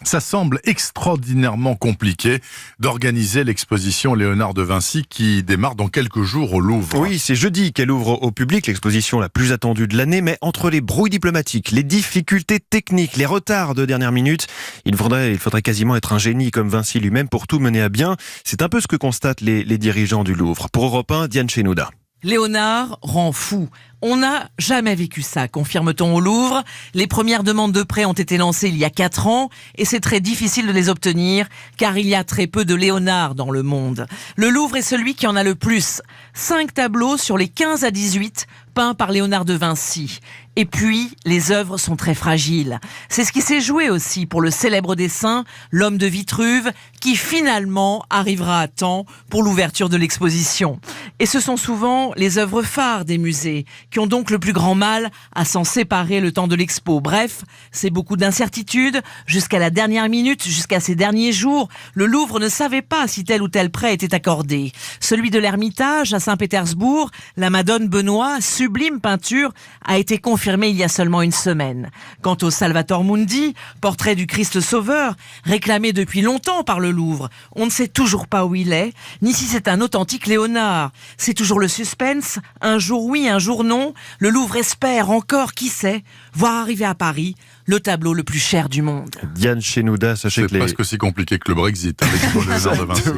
Ça semble extraordinairement compliqué d'organiser l'exposition Léonard de Vinci qui démarre dans quelques jours au Louvre. Oui, c'est jeudi qu'elle ouvre au public, l'exposition la plus attendue de l'année, mais entre les brouilles diplomatiques, les difficultés techniques, les retards de dernière minute, il faudrait quasiment être un génie comme Vinci lui-même pour tout mener à bien. C'est un peu ce que constatent les dirigeants du Louvre. Pour Europe 1, Diane Chenouda. Léonard rend fou. On n'a jamais vécu ça, confirme-t-on au Louvre. Les premières demandes de prêt ont été lancées il y a 4 ans et c'est très difficile de les obtenir car il y a très peu de Léonard dans le monde. Le Louvre est celui qui en a le plus. 5 tableaux sur les 15 à 18 peints par Léonard de Vinci. Et puis, les œuvres sont très fragiles. C'est ce qui s'est joué aussi pour le célèbre dessin L'homme de Vitruve qui finalement arrivera à temps pour l'ouverture de l'exposition. Et ce sont souvent les œuvres phares des musées qui ont donc le plus grand mal à s'en séparer le temps de l'expo. Bref, c'est beaucoup d'incertitudes. Jusqu'à la dernière minute, jusqu'à ces derniers jours, le Louvre ne savait pas si tel ou tel prêt était accordé. Celui de l'Ermitage à Saint-Pétersbourg, la Madone Benoît, sublime peinture, a été confirmée il y a seulement une semaine. Quant au Salvator Mundi, portrait du Christ Sauveur, réclamé depuis longtemps par le Louvre, on ne sait toujours pas où il est, ni si c'est un authentique Léonard. C'est toujours le suspense, un jour oui, un jour non. Le Louvre espère encore, qui sait, voir arriver à Paris le tableau le plus cher du monde. Diane Chenouda, sachez C'est que presque aussi compliqué que le Brexit avec Léonard de Vinci.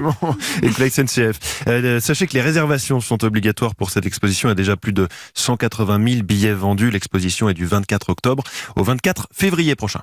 et que la SNCF. Sachez que les réservations sont obligatoires pour cette exposition. Il y a déjà plus de 180 000 billets vendus. L'exposition est du 24 octobre au 24 février prochain.